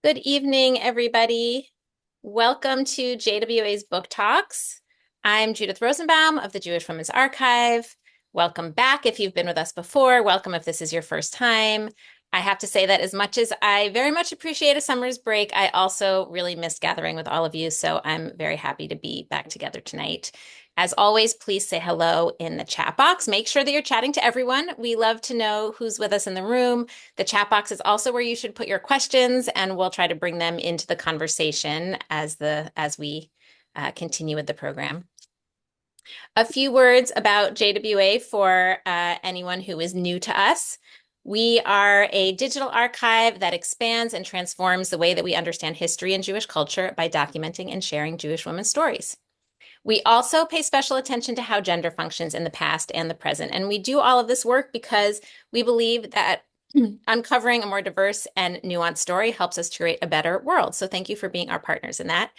Good evening, everybody. Welcome to JWA's Book Talks. I'm Judith Rosenbaum of the Jewish Women's Archive. Welcome back if you've been with us before. Welcome if this is your first time. I have to say that as much as I very much appreciate a summer's break, I also really missed gathering with all of you, so I'm very happy to be back together tonight. As always, please say hello in the chat box. Make sure that you're chatting to everyone. We love to know who's with us in the room. The chat box is also where you should put your questions, and we'll try to bring them into the conversation as we continue with the program. A few words about JWA for anyone who is new to us. We are a digital archive that expands and transforms the way that we understand history and Jewish culture by documenting and sharing Jewish women's stories. We also pay special attention to how gender functions in the past and the present. And we do all of this work because we believe that uncovering a more diverse and nuanced story helps us to create a better world. So thank you for being our partners in that.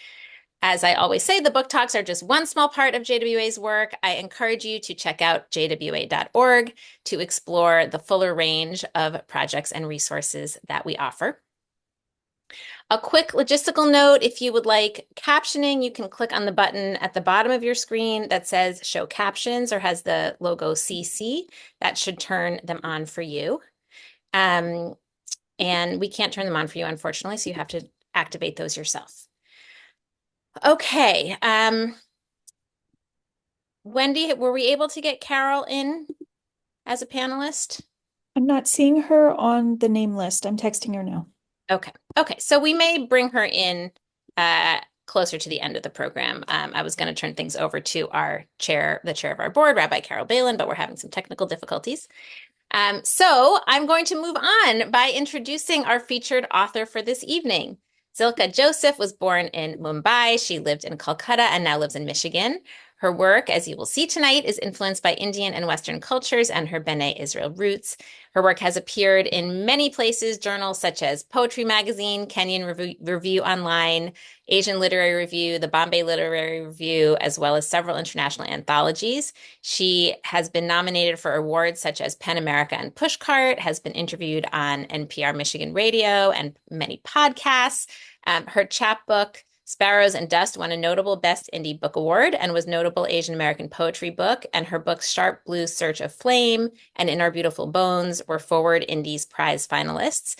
As I always say, the book talks are just one small part of JWA's work. I encourage you to check out jwa.org to explore the fuller range of projects and resources that we offer. A quick logistical note, if you would like captioning, you can click on the button at the bottom of your screen that says Show Captions or has the logo CC. That should turn them on for you. And we can't turn them on for you, unfortunately, so you have to activate those yourself. Okay. Wendy, were we able to get Carol in as a panelist? I'm not seeing her on the name list. I'm texting her now. Okay. Okay. So we may bring her in closer to the end of the program. I was going to turn things over to our chair, the chair of our board, Rabbi Carol Balin, but we're having some technical difficulties. So I'm going to move on by introducing our featured author for this evening. Zilka Joseph was born in Mumbai. She lived in Calcutta and now lives in Michigan. Her work, as you will see tonight, is influenced by Indian and Western cultures and her Bene Israel roots. Her work has appeared in many places, journals such as Poetry Magazine, Kenyan Review Online, Asian Literary Review, the Bombay Literary Review, as well as several international anthologies. She has been nominated for awards such as PEN America and Pushcart, has been interviewed on NPR Michigan Radio and many podcasts. Her chapbook, Sparrows and Dust, won a notable Best Indie Book Award and was notable Asian American poetry book. And her books Sharp Blue Search of Flame and In Our Beautiful Bones were Forward Indies Prize finalists.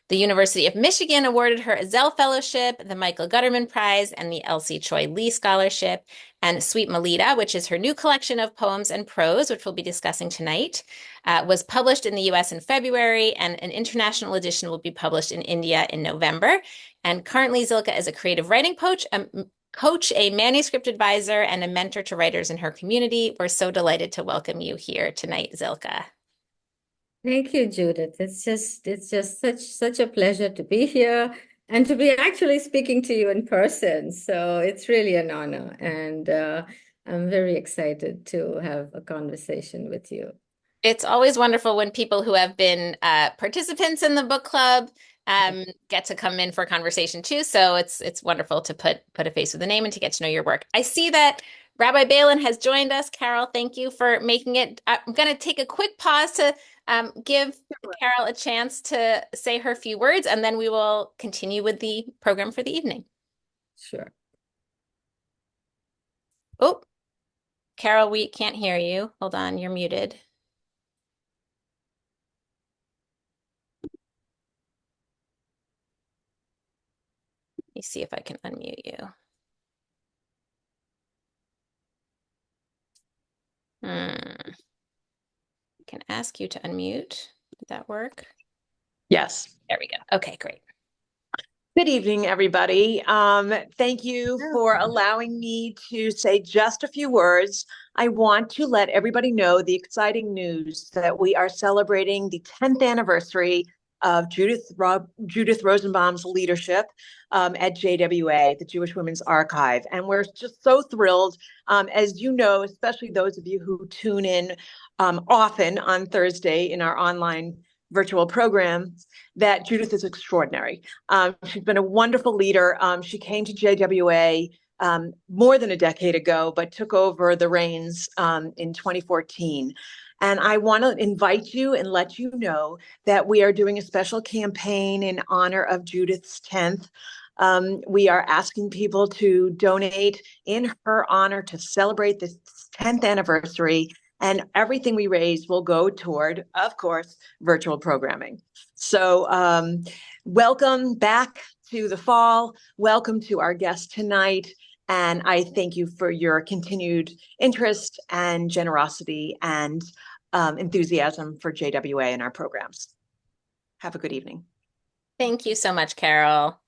The University of Michigan awarded her a Zell Fellowship, the Michael Gutterman Prize, and the Elsie Choi Lee Scholarship. And Sweet Malida, which is her new collection of poems and prose, which we'll be discussing tonight, was published in the US in February, and an international edition will be published in India in November. And currently, Zilka is a creative writing coach, a manuscript advisor, and a mentor to writers in her community. We're so delighted to welcome you here tonight, Zilka. Thank you, Judith. It's just such a pleasure to be here and to be actually speaking to you in person. So it's really an honor, and I'm very excited to have a conversation with you. It's always wonderful when people who have been participants in the book club get to come in for a conversation too. So it's wonderful to put a face with a name and to get to know your work. I see that Rabbi Balin has joined us. Carol, thank you for making it. I'm going to take a quick pause to give Carol a chance to say her few words, and then we will continue with the program for the evening. Sure. Oh, Carol, we can't hear you. Hold on, you're muted. Let me see if I can unmute you. I can ask you to unmute. Did that work? Yes. There we go. Okay, great. Good evening, everybody. Thank you for allowing me to say just a few words. I want to let everybody know the exciting news that we are celebrating the 10th anniversary of Judith Rosenbaum's leadership at JWA, the Jewish Women's Archive. And we're just so thrilled, as you know, especially those of you who tune in often on Thursday in our online virtual programs, that Judith is extraordinary. She's been a wonderful leader. She came to JWA more than a decade ago, but took over the reins in 2014. And I want to invite you and let you know that we are doing a special campaign in honor of Judith's 10th. We are asking people to donate in her honor to celebrate this 10th anniversary. And everything we raise will go toward, of course, virtual programming. So welcome back to the fall. Welcome to our guest tonight. And I thank you for your continued interest and generosity and enthusiasm for JWA and our programs. Have a good evening. Thank you so much, Carol.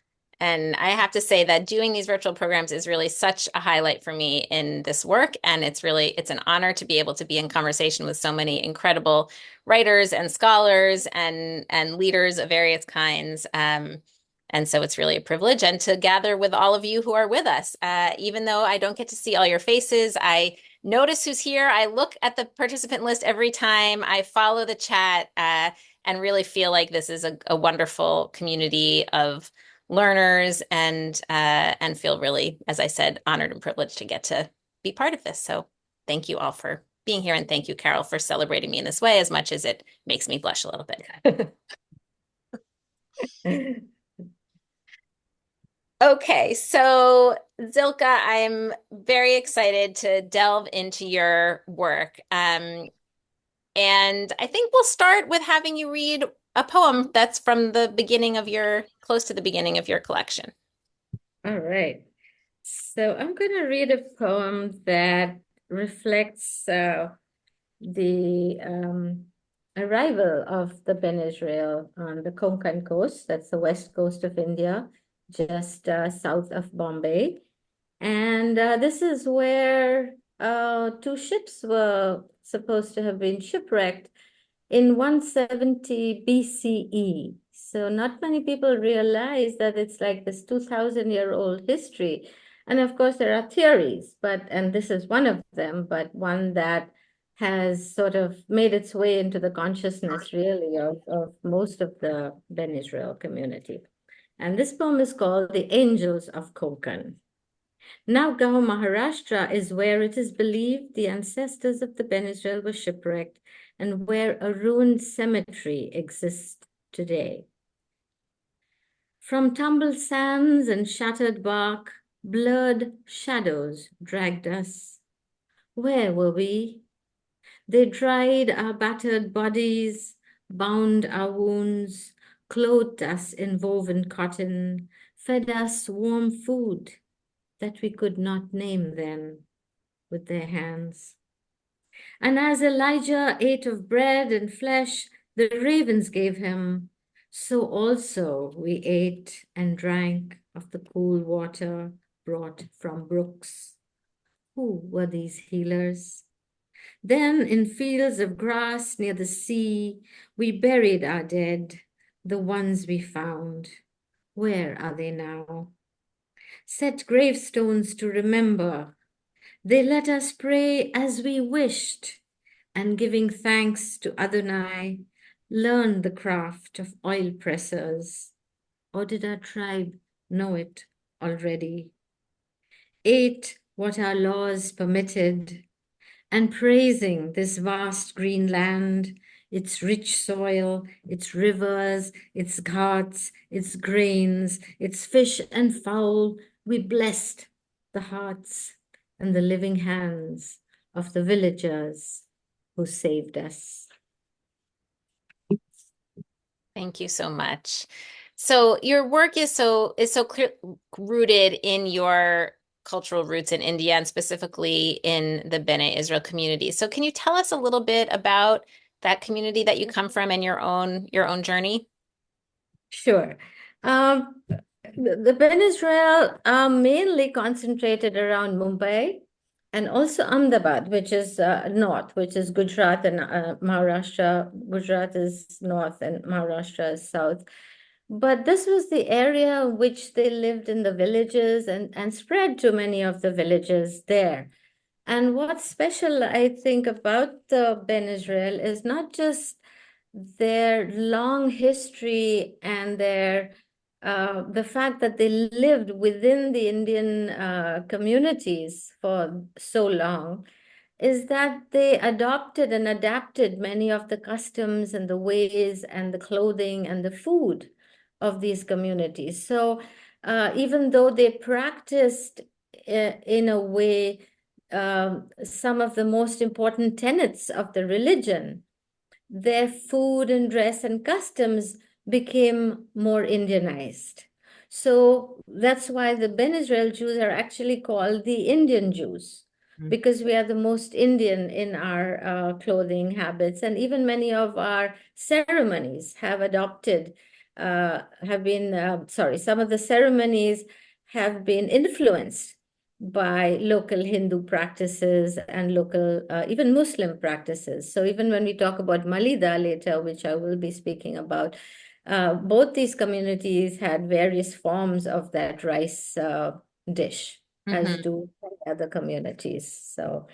And I have to say that doing these virtual programs is really such a highlight for me in this work. And it's an honor to be able to be in conversation with so many incredible writers and scholars and leaders of various kinds. And so it's really a privilege and to gather with all of you who are with us. Even though I don't get to see all your faces, I notice who's here. I look at the participant list every time. I follow the chat and really feel like this is a wonderful community of learners and feel really, as I said, honored and privileged to get to be part of this. So thank you all for being here. And thank you, Carol, for celebrating me in this way as much as it makes me blush a little bit. Okay, so Zilka, I'm very excited to delve into your work. And I think we'll start with having you read a poem that's from the beginning of close to the beginning of your collection. All right. So I'm going to read a poem that reflects the arrival of the Bene Israel on the Konkan coast. That's the west coast of India, just south of Bombay. And this is where two ships were supposed to have been shipwrecked in 170 BCE. So not many people realize that it's like this 2,000-year-old history. And of course, there are theories, and this is one of them, but one that has sort of made its way into the consciousness, really, of most of the Ben Israel community. And this poem is called The Angels of Konkan. Nagaon, Maharashtra is where it is believed the ancestors of the Ben Israel were shipwrecked and where a ruined cemetery exists today. From tumbled sands and shattered bark, blurred shadows dragged us. Where were we? They dried our battered bodies, bound our wounds, clothed us in woven cotton, fed us warm food that we could not name then with their hands. And as Elijah ate of bread and flesh, the ravens gave him, so also we ate and drank of the cool water brought from brooks. Who were these healers? Then in fields of grass near the sea, we buried our dead, the ones we found. Where are they now? Set gravestones to remember. They let us pray as we wished, and giving thanks to Adonai, learn the craft of oil pressers. Or did our tribe know it already? Ate what our laws permitted, and praising this vast green land, its rich soil, its rivers, its ghats, its grains, its fish and fowl, we blessed the hearts and the living hands of the villagers who saved us. Thank you so much. So your work is so clear rooted in your cultural roots in India and specifically in the Bene Israel community. So can you tell us a little bit about that community that you come from and your own journey? Sure. The Ben Israel are mainly concentrated around Mumbai and also Ahmedabad, which is north, which is Gujarat and Maharashtra. Gujarat is north and Maharashtra is south. But this was the area which they lived in the villages and spread to many of the villages there. And what's special, I think, about the Ben Israel is not just their long history and their the fact that they lived within the Indian communities for so long, is that they adopted and adapted many of the customs and the ways and the clothing and the food of these communities. So even though they practiced in a way some of the most important tenets of the religion, their food and dress and customs became more Indianized. So that's why the Ben Israel Jews are actually called the Indian Jews, because we are the most Indian in our clothing habits. And even many of our ceremonies have adopted, some of the ceremonies have been influenced by local Hindu practices and local, even Muslim practices. So even when we talk about Malida later, which I will be speaking about, both these communities had various forms of that rice dish, as do other communities. So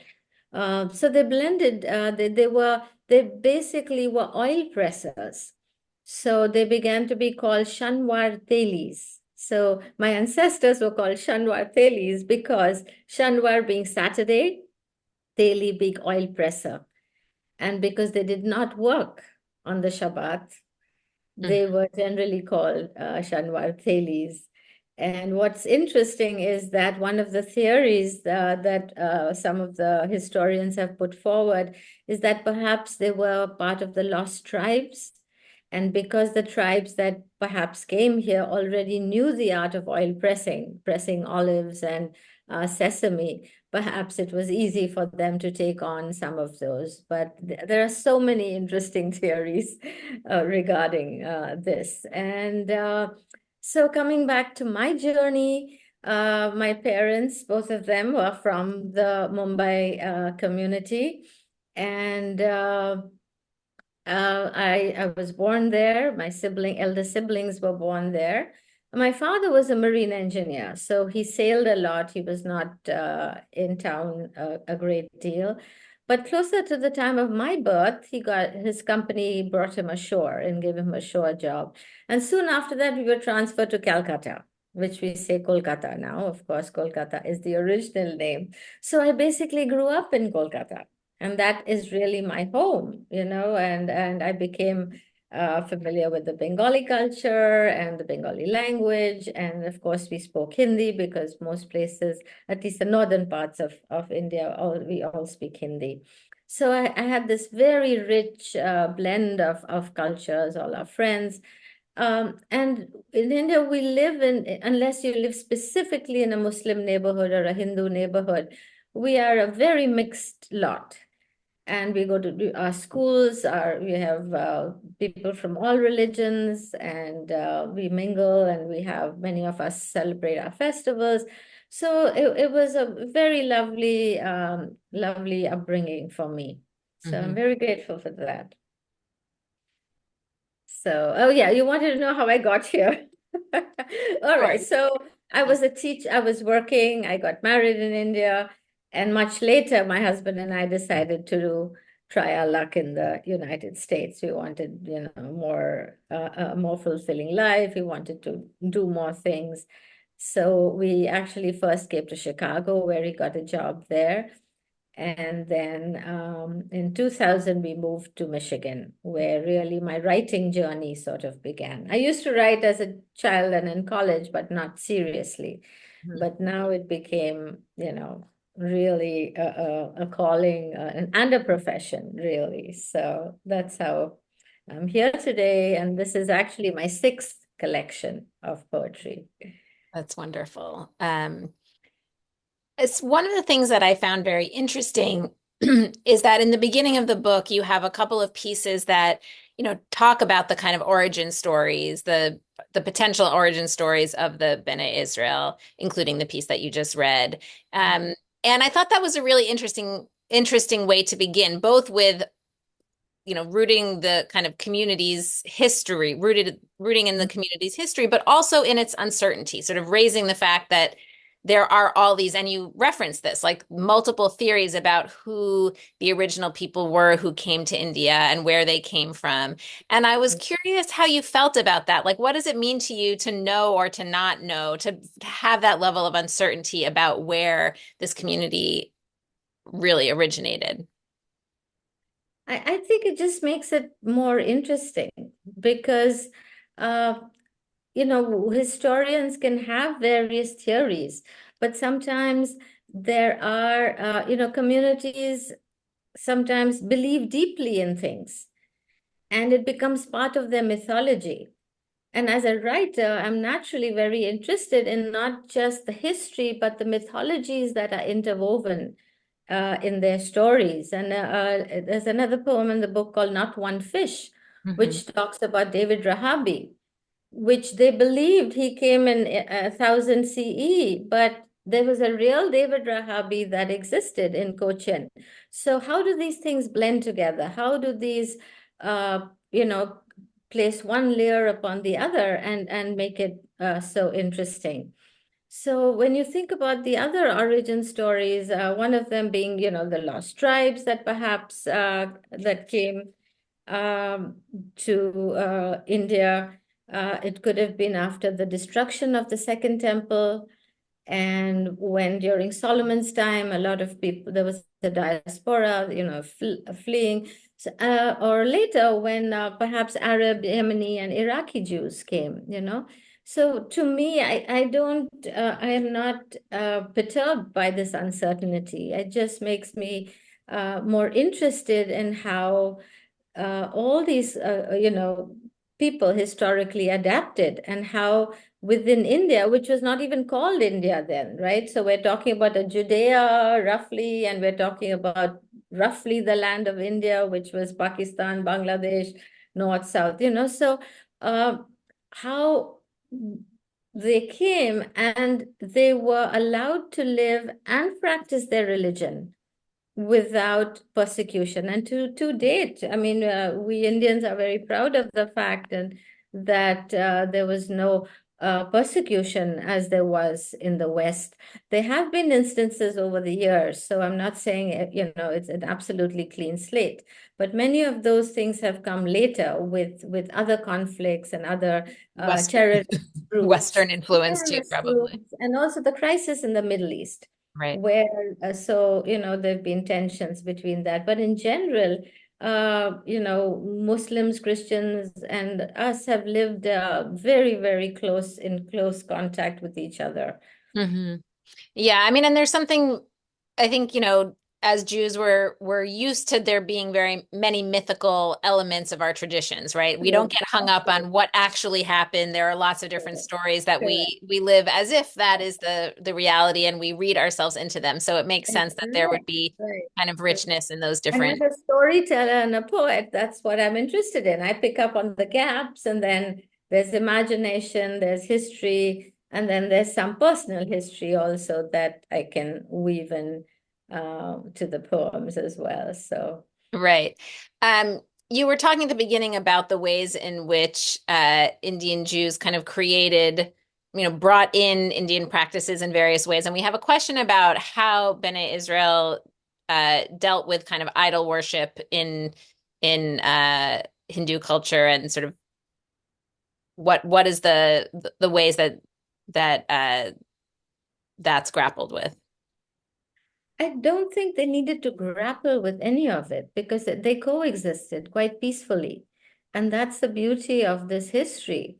they blended. They basically were oil pressers. So they began to be called Shanwar Telis. So my ancestors were called Shanwar Telis because Shanwar being Saturday, Teli being oil presser. And because they did not work on the Shabbat, they were generally called Shanwar Thelis. And what's interesting is that one of the theories that some of the historians have put forward is that perhaps they were part of the lost tribes. And because the tribes that perhaps came here already knew the art of oil pressing, pressing olives and sesame, perhaps it was easy for them to take on some of those. But there are so many interesting theories regarding this. And so coming back to my journey, my parents, both of them were from the Mumbai community. And I was born there. My elder siblings were born there. My father was a marine engineer, so he sailed a lot. He was not in town a great deal. But closer to the time of my birth, his company brought him ashore and gave him a shore job. And soon after that, we were transferred to Calcutta, which we say Kolkata now. Of course, Kolkata is the original name. So I basically grew up in Kolkata. And that is really my home, and I became familiar with the Bengali culture and the Bengali language. And of course, we spoke Hindi because most places, at least the northern parts of India, we all speak Hindi. So I had this very rich blend of cultures, all our friends. And in India, we live unless you live specifically in a Muslim neighborhood or a Hindu neighborhood, we are a very mixed lot. And we go to our schools, we have people from all religions, and we mingle, and we have many of us celebrate our festivals. So it was a very lovely, lovely upbringing for me. So I'm very grateful for that. So, oh yeah, you wanted to know how I got here. All right. So I was a teacher, I was working, I got married in India, and much later, my husband and I decided to try our luck in the United States. We wanted, a more fulfilling life. We wanted to do more things. So we actually first came to Chicago, where he got a job there. And then in 2000, we moved to Michigan, where really my writing journey sort of began. I used to write as a child and in college, but not seriously. But now it became, really a calling and a profession, really. So that's how I'm here today. And this is actually my sixth collection of poetry. That's wonderful. It's one of the things that I found very interesting is that in the beginning of the book, you have a couple of pieces that, talk about the kind of origin stories, the potential origin stories of the Bene Israel, including the piece that you just read. And I thought that was a really interesting way to begin, both with rooting the kind of community's history, rooting in the community's history, but also in its uncertainty, sort of raising the fact that there are all these, and you referenced this, like multiple theories about who the original people were who came to India and where they came from. And I was curious how you felt about that. Like, what does it mean to you to know or to not know, to have that level of uncertainty about where this community really originated. I think it just makes it more interesting because, uh, historians can have various theories, but sometimes there are, communities sometimes believe deeply in things and it becomes part of their mythology. And as a writer, I'm naturally very interested in not just the history, but the mythologies that are interwoven in their stories. And there's another poem in the book called Not One Fish, Mm-hmm. which talks about David Rahabi, which they believed he came in 1000 CE, but there was a real David Rahabi that existed in Cochin. So how do these things blend together? How do these, uh, you know, place one layer upon the other and make it so interesting? So when you think about the other origin stories, one of them being, the lost tribes that perhaps that came um, to India. It could have been after the destruction of the Second Temple. And when during Solomon's time, a lot of people, there was the diaspora, fleeing. So, or later when perhaps Arab, Yemeni, and Iraqi Jews came. So to me, I am not perturbed by this uncertainty. It just makes me more interested in how all these, people historically adapted and how within India, which was not even called India then, right? So we're talking about a Judea roughly, and we're talking about roughly the land of India, which was Pakistan, Bangladesh, North, South, so uh, how they came and they were allowed to live and practice their religion without persecution. And to date, I mean, we Indians are very proud of the fact and that there was no persecution as there was in the West. There have been instances over the years, so I'm not saying it's an absolutely clean slate, but many of those things have come later with other conflicts and other Western terrorist groups, Western influence too, probably. and also the crisis in the Middle East Right. where there've been tensions between that. But in general, Muslims, Christians, and us have lived very, very in close contact with each other. Mm-hmm. Yeah, I mean, and there's something I think, as Jews we're used to there being very many mythical elements of our traditions, right? We don't get hung up on what actually happened. There are lots of different stories that Correct. we live as if that is the reality and we read ourselves into them. So it makes sense that there would be Right. kind of richness in those And different. as a storyteller and a poet, that's what I'm interested in. I pick up on the gaps, and then there's imagination, there's history, and then there's some personal history also that I can weave in to the poems as well. So, Right. You were talking at the beginning about the ways in which Indian Jews kind of created, brought in Indian practices in various ways. And we have a question about how Bene Israel dealt with kind of idol worship in Hindu culture and sort of what is the ways that that's grappled with. I don't think they needed to grapple with any of it because they coexisted quite peacefully. And that's the beauty of this history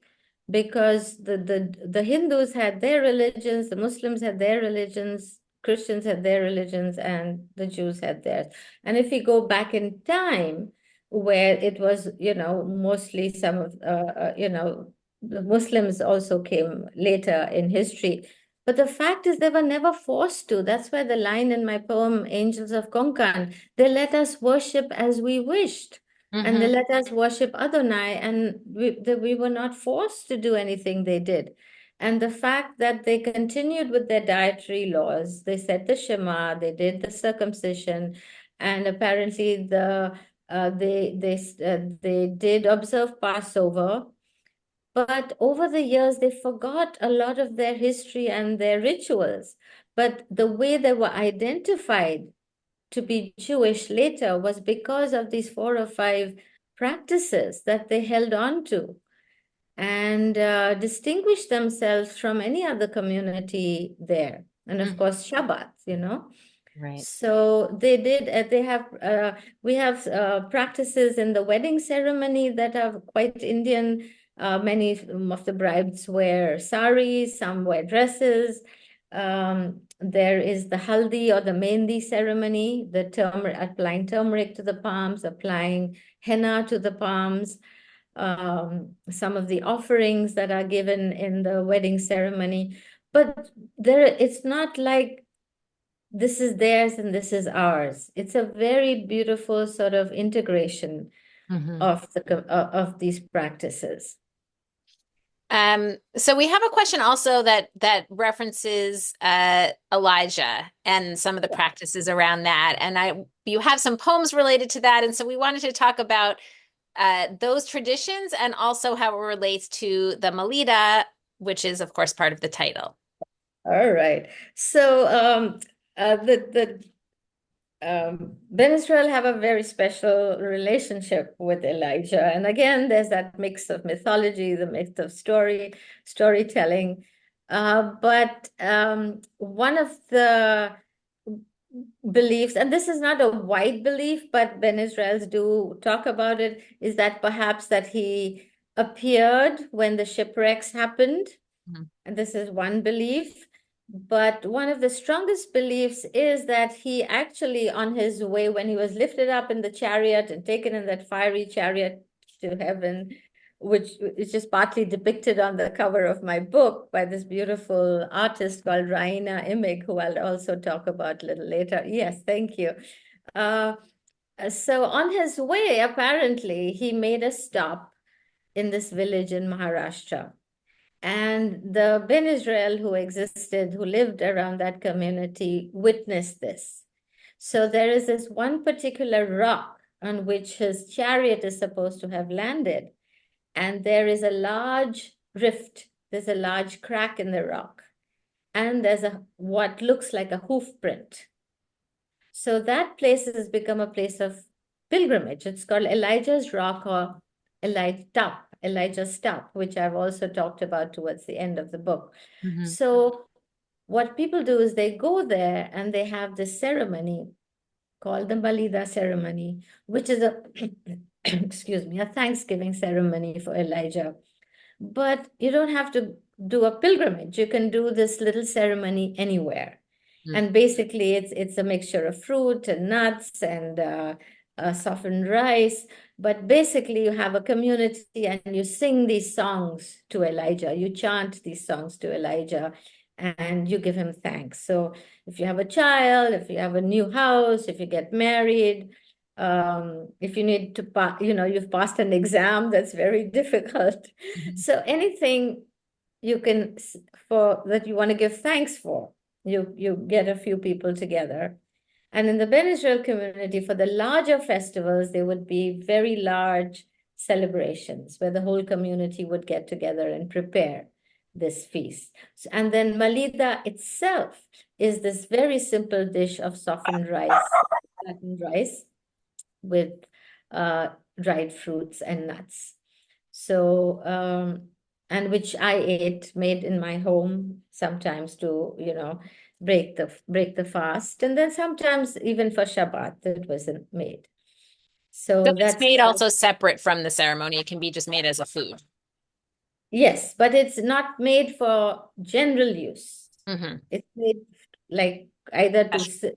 because the Hindus had their religions, the Muslims had their religions, Christians had their religions, and the Jews had theirs. And if we go back in time, where it was, mostly some of, the Muslims also came later in history, but the fact is, they were never forced to. That's why the line in my poem, Angels of Konkan, they let us worship as we wished. And they Mm-hmm. let us worship Adonai, and we were not forced to do anything they did. And the fact that they continued with their dietary laws, they said the Shema, they did the circumcision, and apparently they did observe Passover, but over the years, they forgot a lot of their history and their rituals. But the way they were identified to be Jewish later was because of these 4 or 5 practices that they held on to and distinguished themselves from any other community there. And of course, Shabbat. Right. So we have practices in the wedding ceremony that are quite Indian. Many of the brides wear saris, some wear dresses. There is the haldi or the mehndi ceremony, the turmeric, applying turmeric to the palms, applying henna to the palms. Some of the offerings that are given in the wedding ceremony. But it's not like this is theirs and this is ours. It's a very beautiful sort of integration of these practices. So we have a question also that references Elijah and some of the practices around that. And you have some poems related to that. And so we wanted to talk about those traditions and also how it relates to the Malida, which is, of course, part of the title. All right. So Bene Israel have a very special relationship with Elijah. And again, there's that mix of mythology, the mix of storytelling. But one of the beliefs, and this is not a wide belief, but Ben Israels do talk about it, is that perhaps that he appeared when the shipwrecks happened. And this is one belief. But one of the strongest beliefs is that he actually, on his way, when he was lifted up in the chariot and taken in that fiery chariot to heaven, which is just partly depicted on the cover of my book by this beautiful artist called Raina Imig, who I'll also talk about a little later. Yes, thank you. So on his way, apparently, he made a stop in this village in Maharashtra. And the Ben Israel who existed, who lived around that community, witnessed this. So there is this one particular rock on which his chariot is supposed to have landed. And there is a large rift. There's a large crack in the rock. And there's what looks like a hoof print. So that place has become a place of pilgrimage. It's called Elijah's Rock or Elijah's Top, which I've also talked about towards the end of the book. So what people do is they go there and they have this ceremony called the Malida ceremony, which is excuse me, a Thanksgiving ceremony for Elijah. But you don't have to do a pilgrimage. You can do this little ceremony anywhere. And basically it's a mixture of fruit and nuts and softened rice. But basically you have a community and you sing these songs to Elijah. You chant these songs to Elijah and you give him thanks. So if you have a child, if you have a new house, if you get married, if you need to, you've passed an exam that's very difficult. So anything you can, that you want to give thanks for, you get a few people together. And in the Ben Israel community, for the larger festivals, there would be very large celebrations where the whole community would get together and prepare this feast. And then Malida itself is this very simple dish of softened rice with dried fruits and nuts. So, and which I made in my home sometimes to, break the fast. And then sometimes even for Shabbat, it wasn't made. So it's made also separate from the ceremony. It can be just made as a food. Yes, but it's not made for general use. It's made like either to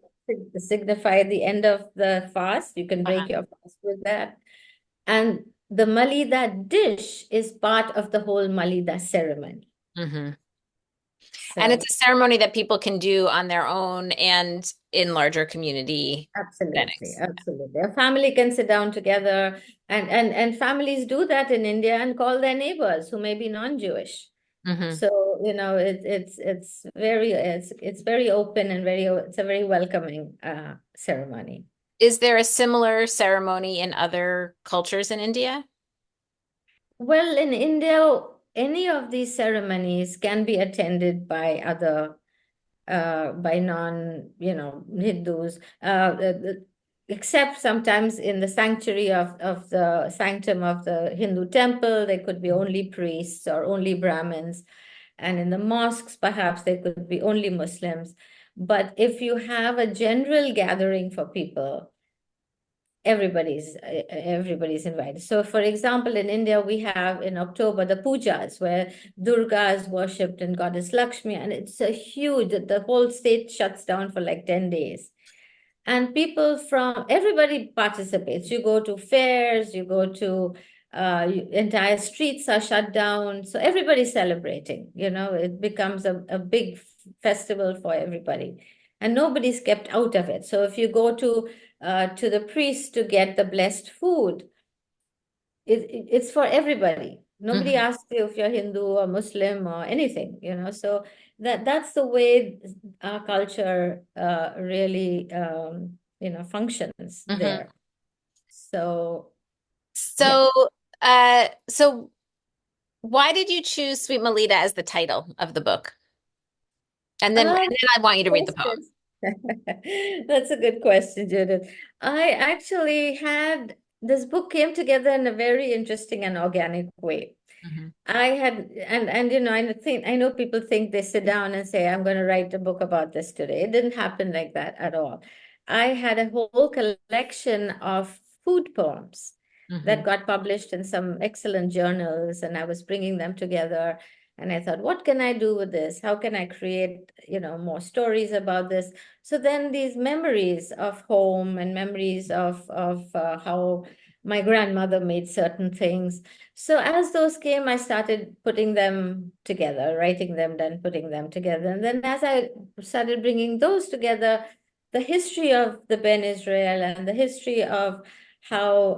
signify the end of the fast. You can break your fast with that. And the Malida dish is part of the whole Malida ceremony. And it's a ceremony that people can do on their own and in larger community Absolutely. A family can sit down together, and families do that in India and call their neighbors who may be non-Jewish. So, it's very open and it's a very welcoming ceremony. Is there a similar ceremony in other cultures in India? Well, in India, any of these ceremonies can be attended by by non, Hindus, except sometimes in the sanctuary of the sanctum of the Hindu temple, there could be only priests or only Brahmins. And in the mosques, perhaps there could be only Muslims. But if you have a general gathering for people, everybody's invited. So for example, in India, we have in October the pujas where Durga is worshipped and goddess Lakshmi, and it's a huge, the whole state shuts down for like 10 days. And people from everybody participates. You go to fairs, you go to entire streets are shut down. So everybody's celebrating, it becomes a big festival for everybody. And nobody's kept out of it. So if you go to the priest to get the blessed food, it's for everybody. Nobody Mhm. asks you if you're Hindu or Muslim or anything, So that's the way our culture really, functions Mhm. there. So yeah. So why did you choose Sweet Malida as the title of the book? And then I want you to read the poem. Question. That's a good question, Judith. I actually had this book came together in a very interesting and organic way. Mhm. I had and I know people think they sit down and say, I'm going to write a book about this today. It didn't happen like that at all. I had a whole collection of food poems that Mhm. got published in some excellent journals, and I was bringing them together. And I thought, what can I do with this? How can I create, more stories about this? So then these memories of home and memories of how my grandmother made certain things. So as those came, I started putting them together, writing them, then putting them together. And then as I started bringing those together, the history of the Ben Israel and the history of how,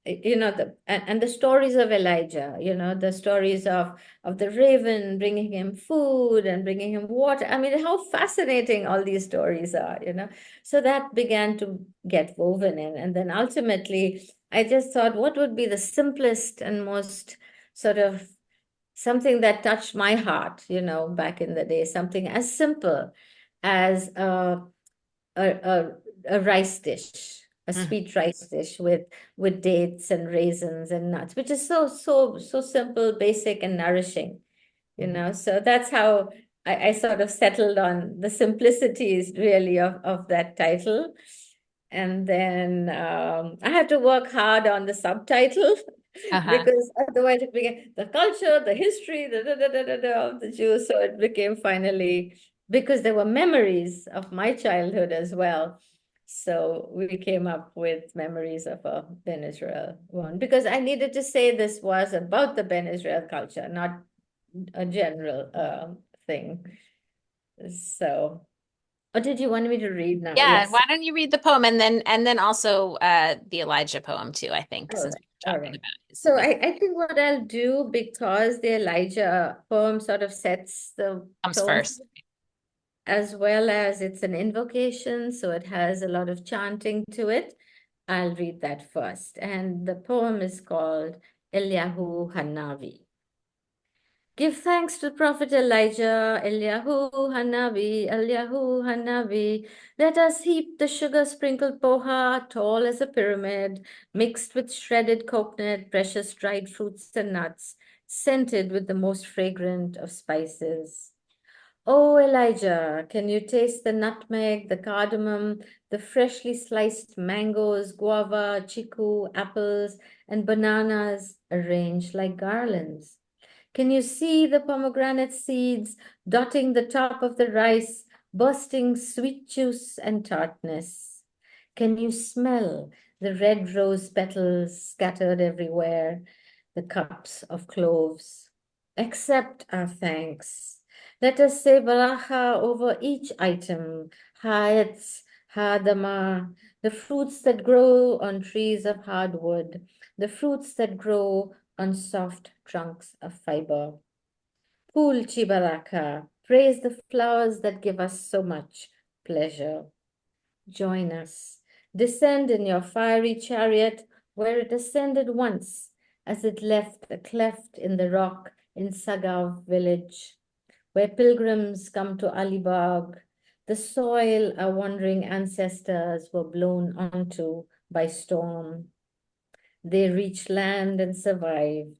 and the stories of Elijah, the stories of the raven bringing him food and bringing him water. I mean, how fascinating all these stories are. So that began to get woven in. And then ultimately, I just thought, what would be the simplest and most sort of something that touched my heart, back in the day, something as simple as a, a, a rice dish, a Mhm. sweet rice dish with dates and raisins and nuts, which is so simple, basic, and nourishing. So that's how I sort of settled on the simplicities really of that title. And then I had to work hard on the subtitle Uh-huh. because otherwise it became the culture, the history, of the Jews. So it became finally, because there were memories of my childhood as well. So we came up with memories of a Ben Israel one, because I needed to say this was about the Ben Israel culture, not a general thing. So, or did you want me to read now? Yeah, Yes. why don't you read the poem and then also the Elijah poem too, I think, All since right. we're All talking right. about his So yeah, I think what I'll do, because the Elijah poem sort of sets the comes tone, first. as well as it's an invocation, so it has a lot of chanting to it. I'll read that first. And the poem is called Eliyahu Hanavi. Give thanks to Prophet Elijah, Eliyahu Hanavi, Eliyahu Hanavi. Let us heap the sugar-sprinkled poha, tall as a pyramid, mixed with shredded coconut, precious dried fruits and nuts, scented with the most fragrant of spices. Oh, Elijah, can you taste the nutmeg, the cardamom, the freshly sliced mangoes, guava, chiku, apples, and bananas arranged like garlands? Can you see the pomegranate seeds dotting the top of the rice, bursting sweet juice and tartness? Can you smell the red rose petals scattered everywhere, the cups of cloves? Accept our thanks. Let us say baracha over each item, ha'etz, ha'adama, the fruits that grow on trees of hardwood, the fruits that grow on soft trunks of fiber. Pul Chibaraka, praise the flowers that give us so much pleasure. Join us. Descend in your fiery chariot where it ascended once as it left a cleft in the rock in Sagav village, where pilgrims come to Alibag, the soil our wandering ancestors were blown onto by storm. They reached land and survived.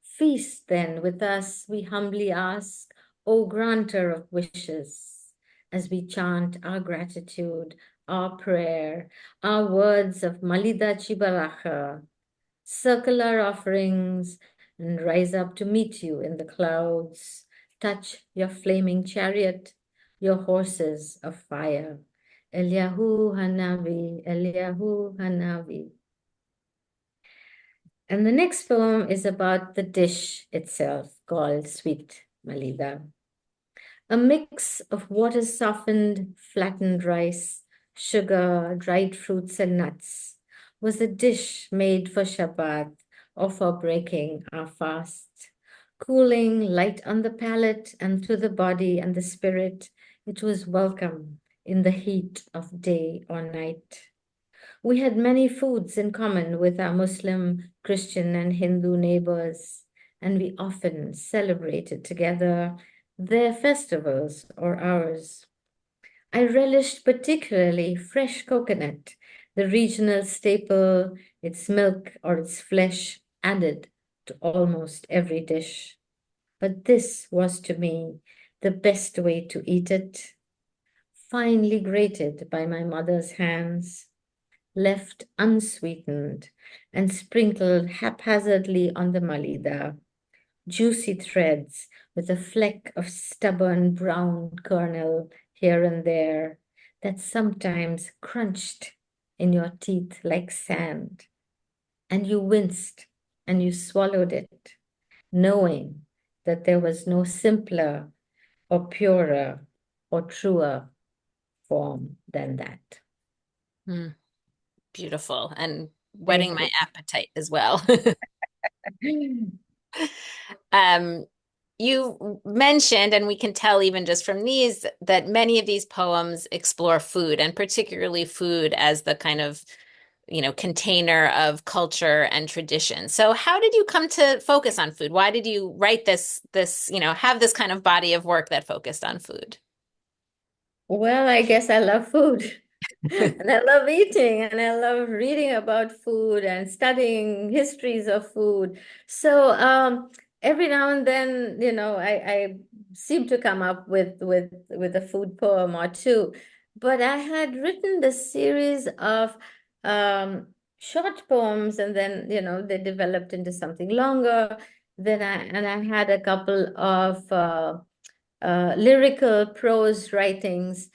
Feast then with us, we humbly ask, O granter of wishes. as we chant our gratitude, our prayer, our words of Malida Chibaracha, circle our offerings, and rise up to meet you in the clouds. Touch your flaming chariot, your horses of fire. Eliyahu Hanavi, Eliyahu Hanavi. And the next poem is about the dish itself, called Sweet Malida. A mix of water-softened, flattened rice, sugar, dried fruits, and nuts was a dish made for Shabbat or for breaking our fast. Cooling, light on the palate and to the body and the spirit, it was welcome in the heat of day or night. We had many foods in common with our Muslim, Christian, and Hindu neighbors, and we often celebrated together their festivals or ours. I relished particularly fresh coconut, the regional staple, its milk or its flesh added to almost every dish. But this was to me the best way to eat it, finely grated by my mother's hands, left unsweetened and sprinkled haphazardly on the Malida, juicy threads with a fleck of stubborn brown kernel here and there that sometimes crunched in your teeth like sand. And you winced and you swallowed it, knowing that there was no simpler or purer or truer form than that. Mm, beautiful, and whetting Thank my you. appetite as well. Um, you mentioned, and we can tell even just from these, that many of these poems explore food, and particularly food as the kind of, container of culture and tradition. So how did you come to focus on food? Why did you write have this kind of body of work that focused on food? Well, I guess I love food. And I love eating and I love reading about food and studying histories of food. So every now and then, I seem to come up with a food poem or two. But I had written this series of short poems, and then, they developed into something longer. I had a couple of lyrical prose writings,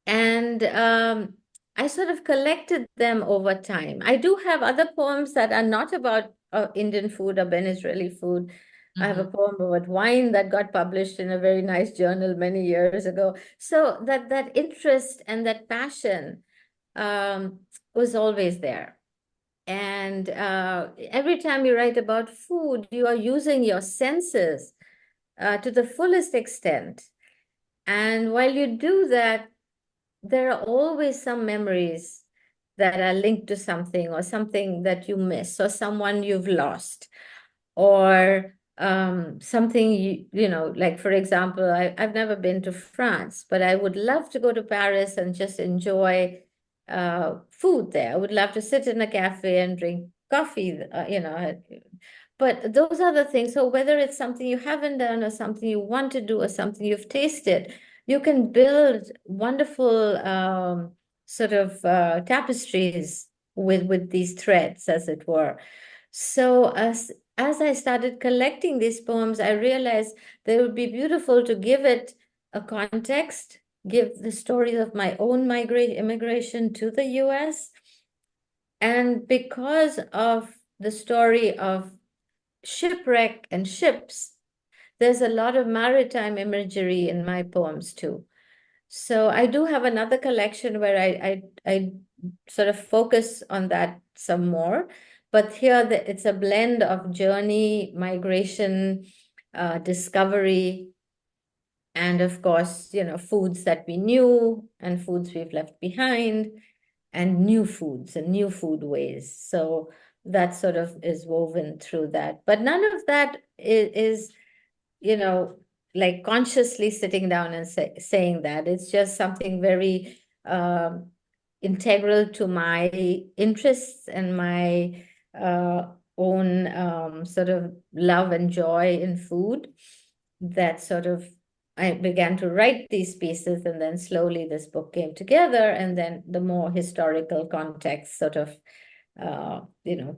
and I sort of collected them over time. I do have other poems that are not about Indian food or Ben Israeli food. I have a Mhm. poem about wine that got published in a very nice journal many years ago. So that interest and that passion um, was always there. And every time you write about food, you are using your senses to the fullest extent. And while you do that, there are always some memories that are linked to something, or something that you miss, or someone you've lost, or something like, for example, I've never been to France, but I would love to go to Paris and just enjoy food there. I would love to sit in a cafe and drink coffee, but those are the things. So whether it's something you haven't done or something you want to do or something you've tasted, you can build wonderful sort of tapestries with these threads, as it were. So as I started collecting these poems, I realized they would be beautiful to give it a context, give the story of my own immigration to the US. And because of the story of shipwreck and ships, there's a lot of maritime imagery in my poems too. So I do have another collection where I sort of focus on that some more. But here it's a blend of journey, migration, discovery, and of course, foods that we knew and foods we've left behind, and new foods and new food ways. So that sort of is woven through that. But none of that is like consciously sitting down and saying that. It's just something very integral to my interests and my own sort of love and joy in food, that sort of I began to write these pieces, and then slowly this book came together, and then the more historical context sort of,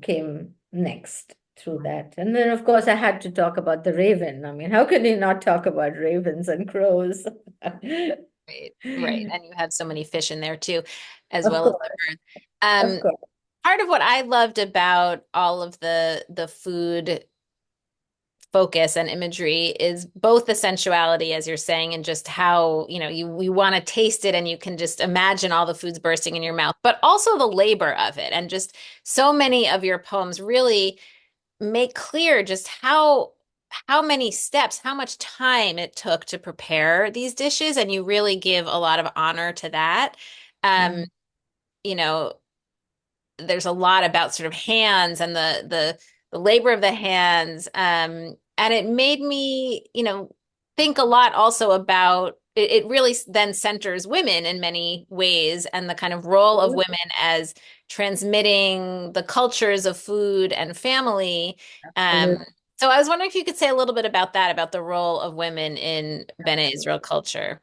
came next through that. And then, of course, I had to talk about the raven. I mean, how can you not talk about ravens and crows? Right, right. And you have so many fish in there too, as Of well as course, the bird. of course. Part of what I loved about all of the food focus and imagery is both the sensuality, as you're saying, and just how, you want to taste it and you can just imagine all the foods bursting in your mouth, but also the labor of it. And just so many of your poems really make clear just how many steps, how much time it took to prepare these dishes, and you really give a lot of honor to that. Um, Mm. you know, there's a lot about sort of hands and the labor of the hands. And it made me, think a lot also about it really then centers women in many ways and the kind of role of women as transmitting the cultures of food and family. Um, Absolutely. so I was wondering if you could say a little bit about that, about the role of women in Bene Israel culture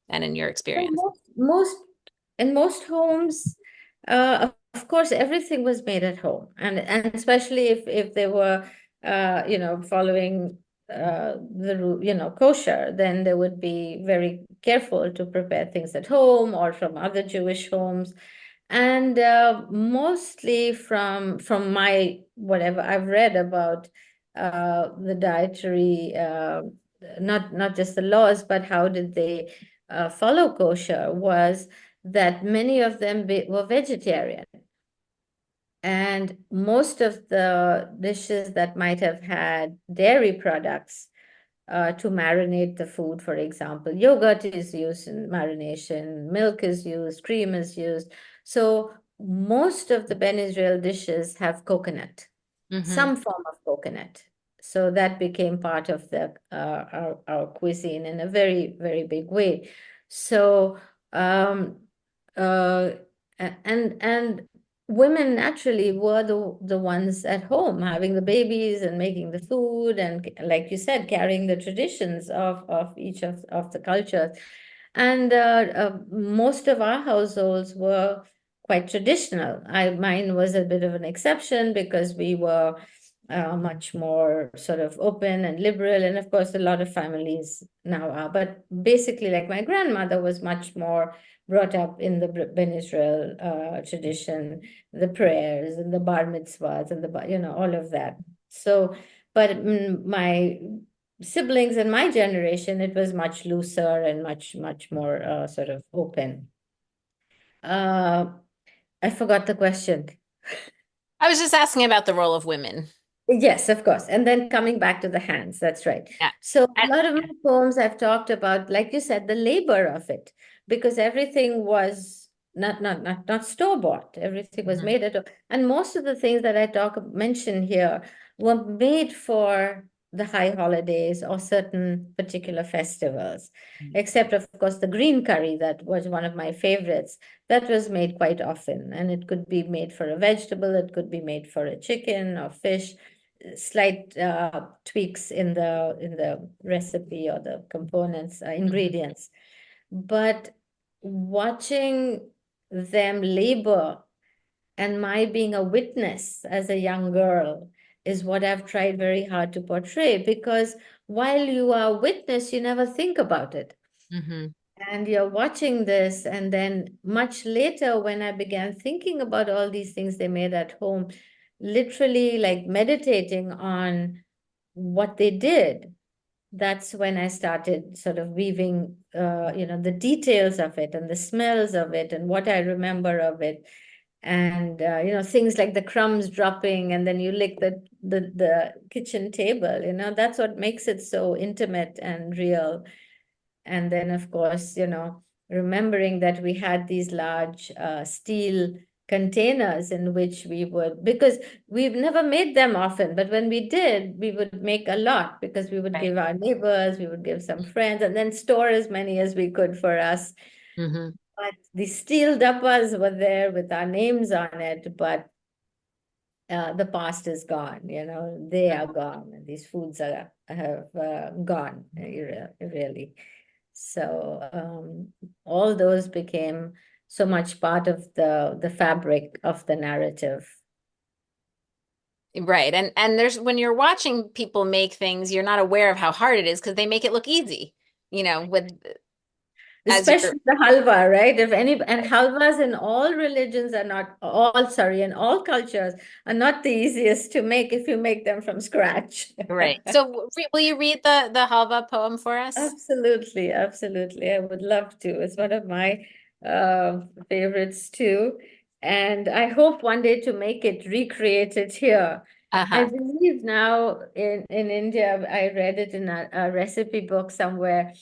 and in your Well, experience. in most homes, of course, everything was made at home, and especially if they were, following kosher, then they would be very careful to prepare things at home or from other Jewish homes, and mostly from my whatever I've read about the dietary, not just the laws, but how did they follow kosher, was that many of them were vegetarian. And most of the dishes that might have had dairy products to marinate the food, for example, yogurt is used in marination, milk is used, cream is used. So most of the Ben Israel dishes have coconut, Hmm. some form of coconut. So that became part of our cuisine in a very, very big way. So um, uh, and women naturally were the ones at home having the babies and making the food, and like you said, carrying the traditions of each of the cultures. And most of our households were quite traditional. Mine was a bit of an exception because we were much more sort of open and liberal. And of course, a lot of families now are. But basically, like my grandmother was much more brought up in the Ben Israel tradition, the prayers and the bar mitzvahs and all of that. So, but my siblings in my generation, it was much looser and much more sort of open. Uh, I forgot the question. I was just asking about the role of women. Yes, of course. And then coming back to the hands, that's right. Yeah. So a lot of my poems I've talked about, like you said, the labor of it, because everything was not store-bought. Everything was Mhm. made at home. And most of the things that I mention here were made for the high holidays or certain particular festivals, except of course the green curry that was one of my favorites. That was made quite often, and it could be made for a vegetable, it could be made for a chicken or fish, slight tweaks in the recipe or the components, Mhm. ingredients. But watching them labor and my being a witness as a young girl is what I've tried very hard to portray, because while you are a witness, you never think about it. Mhm. And you're watching this, and then much later, when I began thinking about all these things they made at home, literally like meditating on what they did, that's when I started sort of weaving, the details of it and the smells of it and what I remember of it. And, things like the crumbs dropping and then you lick the kitchen table, that's what makes it so intimate and real. And then, of course, remembering that we had these large steel containers in which we would, because we've never made them often, but when we did, we would make a lot because we would Right. give our neighbors, we would give some friends, and then store as many as we could for us. Mhm. But the steel dappas were there with our names on it, but the past is gone, they are gone, and these foods have gone, really. So all those became so much part of the fabric of the narrative. Right. And there's when you're watching people make things, you're not aware of how hard it is because they make it look easy, with as you're Especially the halwa, right? And halwas in all religions are not all, sorry, in all cultures are not the easiest to make if you make them from scratch. right. So will you read the halva poem for us? Absolutely, absolutely. I would love to. It's one of my favorites too. And I hope one day to make it recreated here. I Uh-huh. believe now in India, I read it in a recipe book somewhere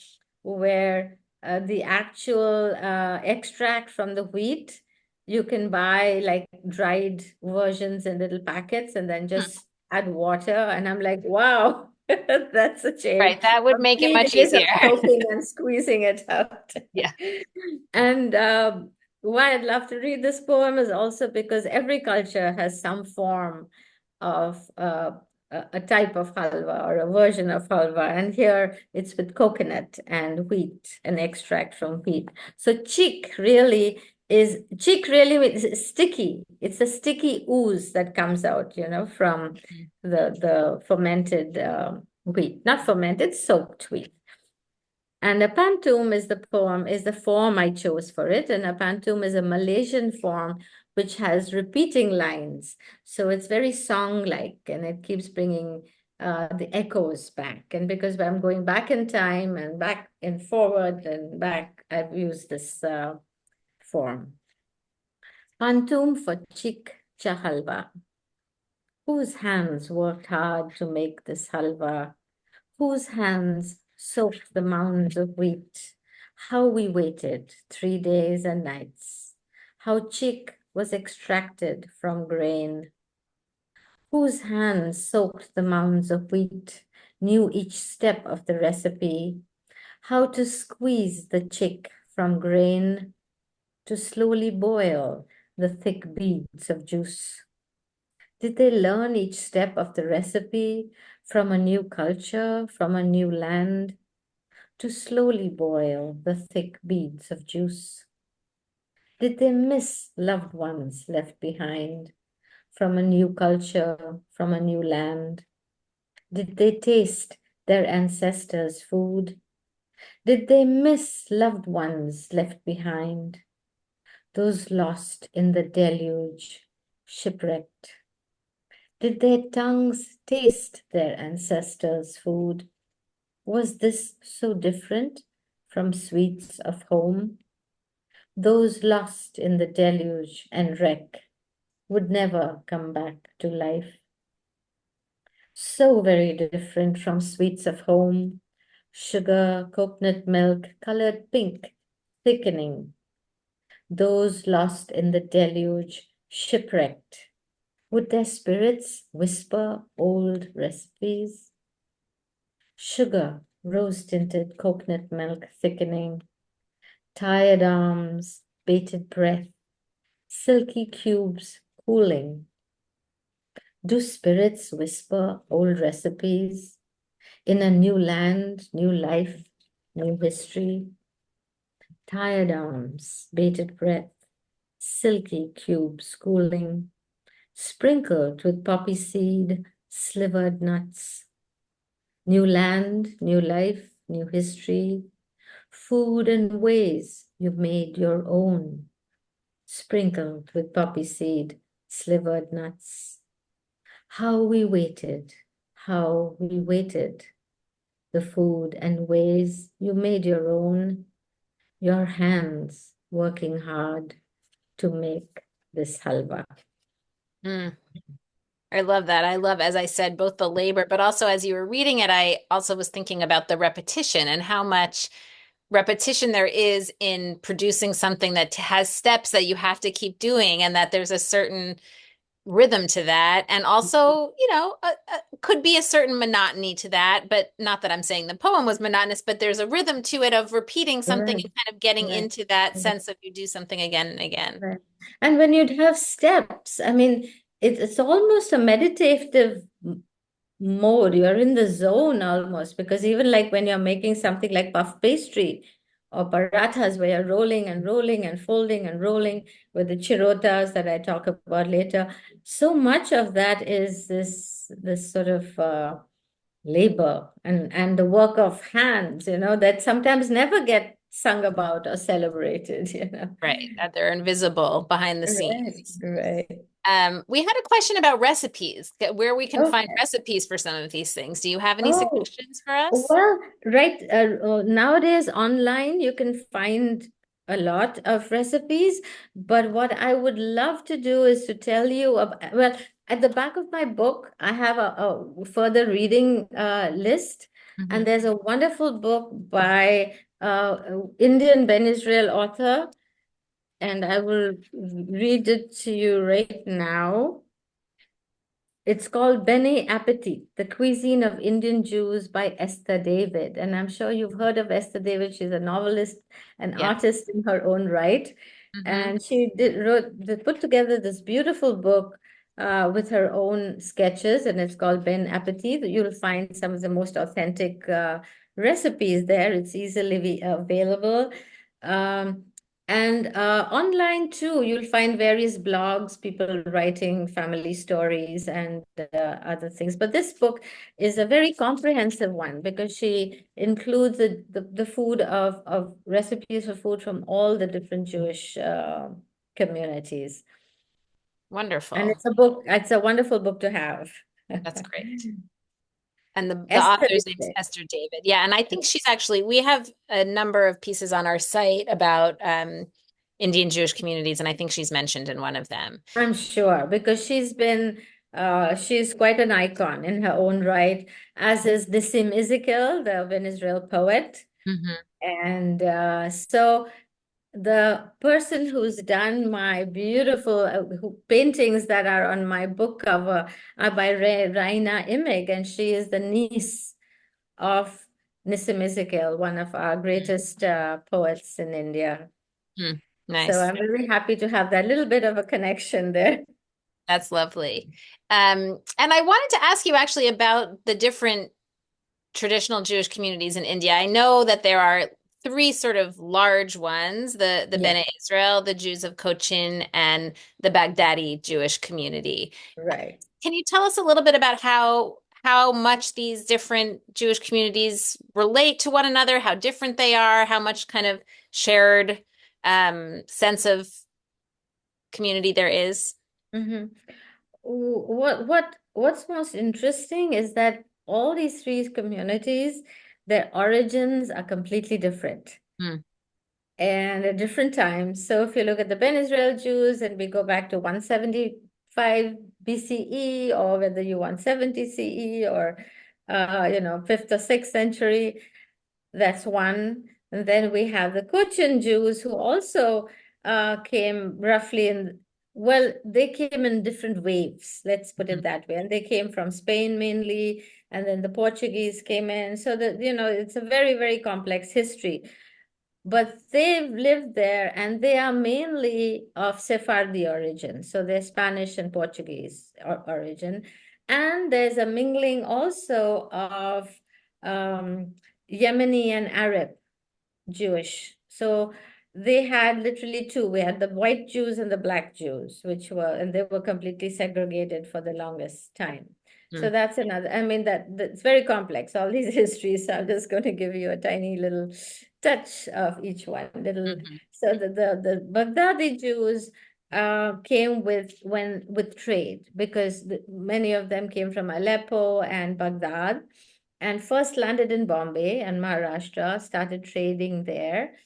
where the actual extract from the wheat, you can buy like dried versions in little packets and then Hmm. just add water. And I'm like, wow, that's a change. Right. That would From make it much 3 days of easier. soaking and squeezing it out. Yeah. And why I'd love to read this poem is also because every culture has some form of a type of halwa or a version of halwa. And here it's with coconut and wheat, an extract from wheat. So chick really is sticky. It's a sticky ooze that comes out, from the fermented wheat, not fermented, soaked wheat. And a pantoum is the form I chose for it. And a pantoum is a Malaysian form which has repeating lines. So it's very song-like and it keeps bringing the echoes back. And because I'm going back in time and back and forward and back, I've used this form. Pantoum for Chik Cha Halwa. Whose hands worked hard to make this halwa? Whose hands soaked the mounds of wheat? How we waited 3 days and nights. How chick was extracted from grain. Whose hands soaked the mounds of wheat, knew each step of the recipe. How to squeeze the chick from grain, to slowly boil the thick beads of juice. Did they learn each step of the recipe from a new culture, from a new land, to slowly boil the thick beads of juice? Did they miss loved ones left behind from a new culture, from a new land? Did they taste their ancestors' food? Did they miss loved ones left behind, those lost in the deluge, shipwrecked? Did their tongues taste their ancestors' food? Was this so different from sweets of home? Those lost in the deluge and wreck would never come back to life. So very different from sweets of home. Sugar, coconut milk, colored pink, thickening. Those lost in the deluge, shipwrecked. Would their spirits whisper old recipes? Sugar, rose-tinted coconut milk thickening, tired arms, bated breath, silky cubes cooling. Do spirits whisper old recipes in a new land, new life, new history? Tired arms, bated breath, silky cubes cooling, sprinkled with poppy seed, slivered nuts. New land, new life, new history, food and ways you've made your own, sprinkled with poppy seed, slivered nuts. How we waited, how we waited. The food and ways you made your own, your hands working hard to make this halwa. Mm. I love that. I love, as I said, both the labor, but also as you were reading it, I also was thinking about the repetition and how much repetition there is in producing something that has steps that you have to keep doing, and that there's a certain rhythm to that. And also, could be a certain monotony to that, but not that I'm saying the poem was monotonous, but there's a rhythm to it of repeating something Right, and kind of getting right, into that right, sense of you do something again and again. right. And when you'd have steps, I mean, it's almost a meditative mode. You're in the zone almost, because even like when you're making something like puff pastry or parathas, where you're rolling and rolling and folding and rolling with the chirotas that I talk about later, so much of that is this sort of labor and the work of hands, that sometimes never get sung about or celebrated. Right, that they're invisible behind the Right, scenes. right. We had a question about recipes, where we can find Okay. recipes for some of these things. Do you have any Oh, suggestions for us? well, right. Nowadays, online, you can find a lot of recipes. But what I would love to do is to tell you about, well, at the back of my book, I have a further reading list. And Mhm. there's a wonderful book by Indian Bene Israel author. And I will read it to you right now. It's called Bene Appetit, The Cuisine of Indian Jews by Esther David. And I'm sure you've heard of Esther David. She's a novelist, an Yeah. artist in her own right. Hmm. And she put together this beautiful book with her own sketches, and it's called Ben Appetit. You'll find some of the most authentic recipes there. It's easily available. Um, and online too, you'll find various blogs, people writing family stories and other things. But this book is a very comprehensive one, because she includes the food of recipes for food from all the different Jewish communities. And Wonderful. it's a wonderful book to have. That's great. And the Esther author's name's Dede. Esther David. Yeah, and I think she's actually, we have a number of pieces on our site about Indian Jewish communities, and I think she's mentioned in one of them. I'm sure, because she's quite an icon in her own right, as is Nissim Ezekiel, the Bene Israel poet. Hmm. And so the person who's done my beautiful paintings that are on my book cover are by Raina Imig, and she is the niece of Nissim Ezekiel, one of our greatest poets in India. Hmm. So Nice. I'm very happy to have that little bit of a connection there. That's lovely. And I wanted to ask you actually about the different traditional Jewish communities in India. I know that there are three sort of large ones, the Yeah, Bene Israel, the Jews of Cochin, and the Baghdadi Jewish community. right. Can you tell us a little bit about how much these different Jewish communities relate to one another, how different they are, how much kind of shared sense of community there is? Mm-hmm. What's most interesting is that all these three communities, their origins are completely different Hmm. and at different times. So if you look at the Ben Israel Jews and we go back to 175 BCE, or whether you want 70 CE or 5th or 6th century, that's one. And then we have the Cochin Jews, who also came roughly well, they came in different waves, let's put it that way. And they came from Spain mainly, and then the Portuguese came in. So that, it's a very, very complex history. But they've lived there, and they are mainly of Sephardi origin. So they're Spanish and Portuguese origin. And there's a mingling also of Yemeni and Arab Jewish. So they had literally two. We had the white Jews and the black Jews, and they were completely segregated for the longest time. So Hmm. that's another, I mean, that's very complex, all these histories. So I'm just going to give you a tiny little touch of each one. Mhm. So the Baghdadi Jews came with trade, because many of them came from Aleppo and Baghdad, and first landed in Bombay and Maharashtra, started trading there,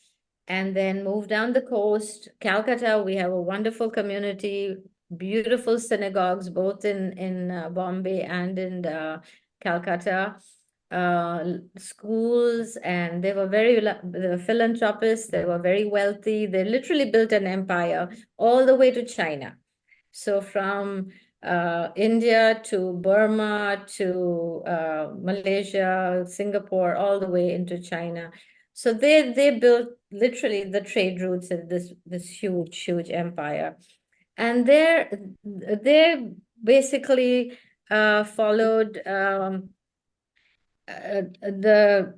and then moved down the coast. Calcutta, we have a wonderful community, beautiful synagogues, both in Bombay and in Calcutta. Schools, and they were philanthropists, they were very wealthy. They literally built an empire all the way to China. So from India to Burma to Malaysia, Singapore, all the way into China. So they built literally the trade routes of this huge empire. And their basically followed the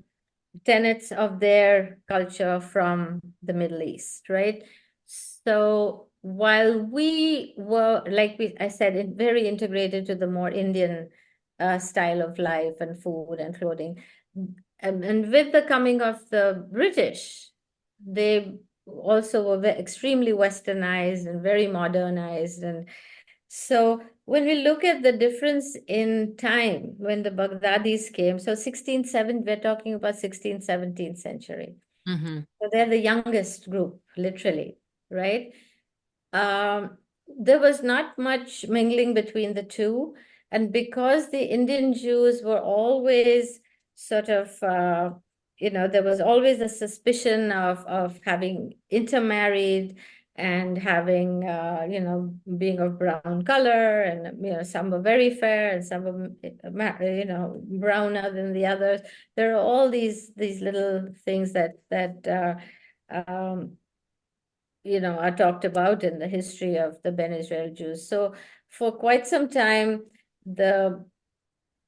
tenets of their culture from the Middle East, right? So while we were, I said, very integrated to the more Indian style of life and food and clothing, and with the coming of the British, they also were extremely westernized and very modernized. And so when we look at the difference in time when the Baghdadis came, so 16th, we're talking about 16th, 17th century. Mm-hmm. So they're the youngest group, literally, right? There was not much mingling between the two. And because the Indian Jews were always sort of, there was always a suspicion of having intermarried and having, being of brown color. And, some were very fair and some were, browner than the others. There are all these little things that are talked about in the history of the Bene Israel Jews. So for quite some time, the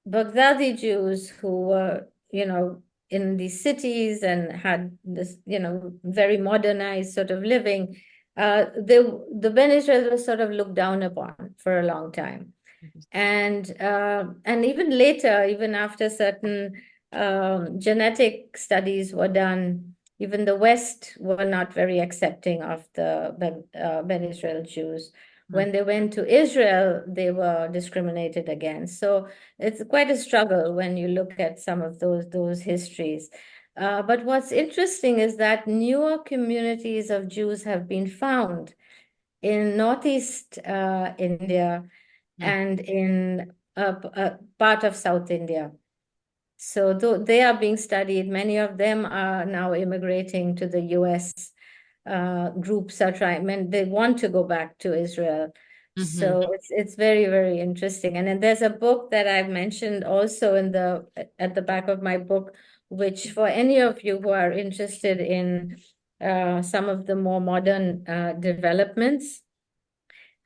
Baghdadi Jews who were, in these cities and had this, very modernized sort of living, the Bene Israel was sort of looked down upon for a long time. And even later, even after certain genetic studies were done, even the West were not very accepting of the Ben Israel Jews. When they went to Israel, they were discriminated against. So it's quite a struggle when you look at some of those histories. But what's interesting is that newer communities of Jews have been found in Northeast India and in part of South India. So they are being studied. Many of them are now immigrating to the US. Groups are trying, they want to go back to Israel. So it's very, very interesting. And then there's a book that I've mentioned also at the back of my book, which for any of you who are interested in some of the more modern developments,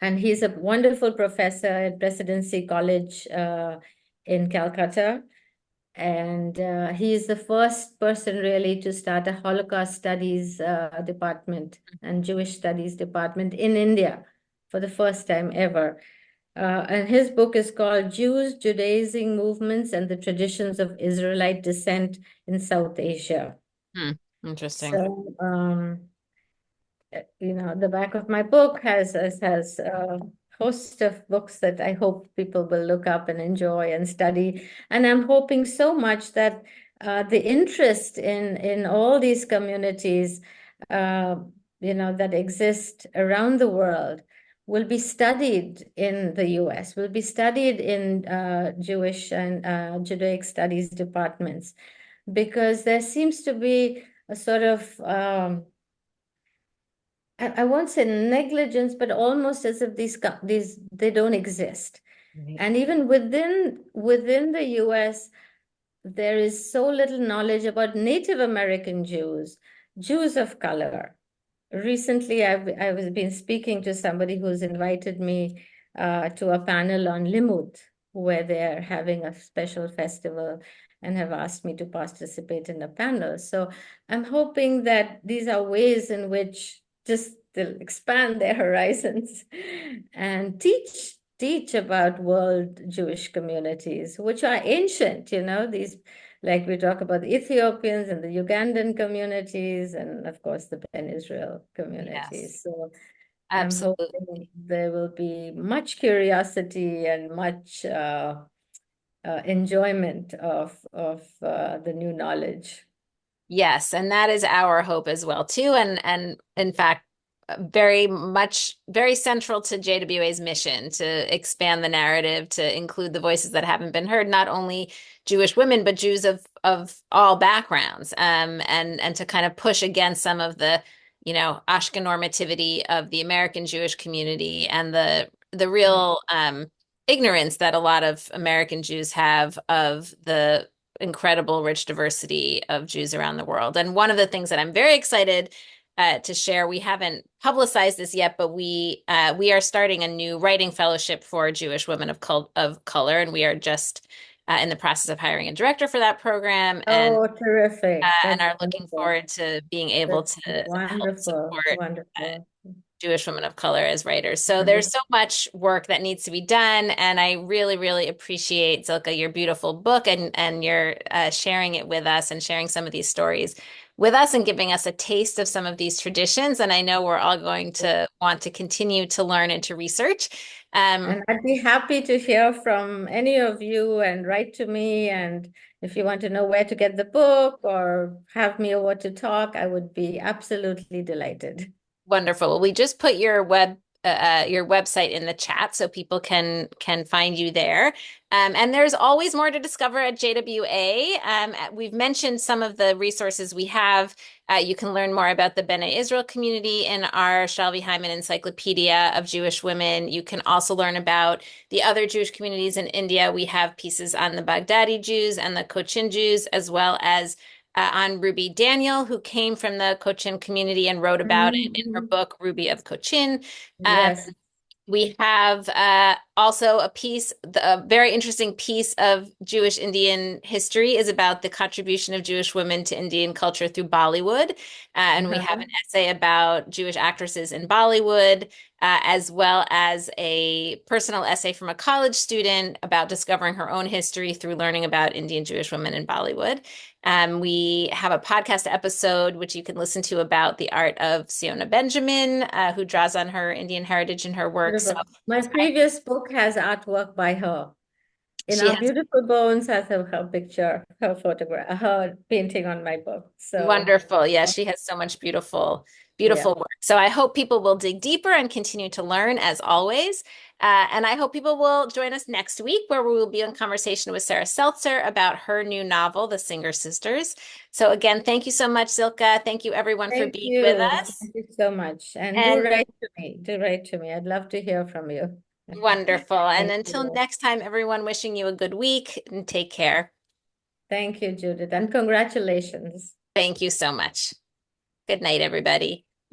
and he's a wonderful professor at Presidency College in Calcutta. And he is the first person really to start a Holocaust Studies department and Jewish Studies department in India for the first time ever. And his book is called Jews, Judaizing Movements and the Traditions of Israelite Descent in South Asia. Interesting. So, the back of my book has a host of books that I hope people will look up and enjoy and study. And I'm hoping so much that the interest in all these communities, that exist around the world will be studied in the US, will be studied in Jewish and Judaic studies departments, because there seems to be a sort of I won't say negligence, but almost as if these they don't exist. And even within the US, there is so little knowledge about Native American Jews, Jews of color. Recently, I've been speaking to somebody who's invited me to a panel on Limud, where they're having a special festival and have asked me to participate in a panel. So I'm hoping that these are ways in which just they'll expand their horizons and teach about world Jewish communities, which are ancient, these, like we talk about the Ethiopians and the Ugandan communities, and of course the Ben Israel communities. Yes, so absolutely. I'm hoping there will be much curiosity and much enjoyment of the new knowledge. Yes, and that is our hope as well too. And in fact, very central to JWA's mission to expand the narrative, to include the voices that haven't been heard, not only Jewish women, but Jews of all backgrounds, and to kind of push against some of the, Ashkenormativity of the American Jewish community and the real ignorance that a lot of American Jews have of the incredible rich diversity of Jews around the world. And one of the things that I'm very excited to share. We haven't publicized this yet, but we are starting a new writing fellowship for Jewish women of color, and we are just in the process of hiring a director for that program, Oh, terrific. and That's are looking wonderful. forward to being able That's to help wonderful. support Wonderful. Jewish women of color as writers. So there's Wonderful. so much work that needs to be done, and I really, really appreciate Zilka, your beautiful book, and your sharing it with us and sharing some of these stories with us and giving us a taste of some of these traditions. And I know we're all going to want to continue to learn and to research. And I'd be happy to hear from any of you and write to me. And if you want to know where to get the book or have me over to talk, I would be absolutely delighted. Wonderful. Well, we just put your website in the chat so people can find you there. And there's always more to discover at JWA. We've mentioned some of the resources we have. You can learn more about the Bene Israel community in our Shalvi Hyman Encyclopedia of Jewish Women. You can also learn about the other Jewish communities in India. We have pieces on the Baghdadi Jews and the Cochin Jews, as well as on Ruby Daniel, who came from the Cochin community and wrote about it in her Mhm. book, Ruby of Cochin. Um, Yes. we have also a very interesting piece of Jewish Indian history is about the contribution of Jewish women to Indian culture through Bollywood. And we have Uh-huh. an essay about Jewish actresses in Bollywood, as well as a personal essay from a college student about discovering her own history through learning about Indian Jewish women in Bollywood. We have a podcast episode which you can listen to about the art of Siona Benjamin, who draws on her Indian heritage in her work. So Beautiful. My previous book has artwork by her. In she Our has Beautiful Bones has her picture, her photograph, her painting on my book. So, wonderful. Yeah, she has so much beautiful, yeah. beautiful work. So I hope people will dig deeper and continue to learn as always. And I hope people will join us next week where we will be in conversation with Sarah Seltzer about her new novel, The Singer Sisters. So again, thank you so much, Zilka. Thank you everyone for Thank being with you. us. Thank you so much. And do And write to me. Do write to me. I'd love to hear from you. wonderful. And Thank until you. next time, everyone, wishing you a good week and take care. Thank you, Judith, and congratulations. Thank you so much. Good night, everybody.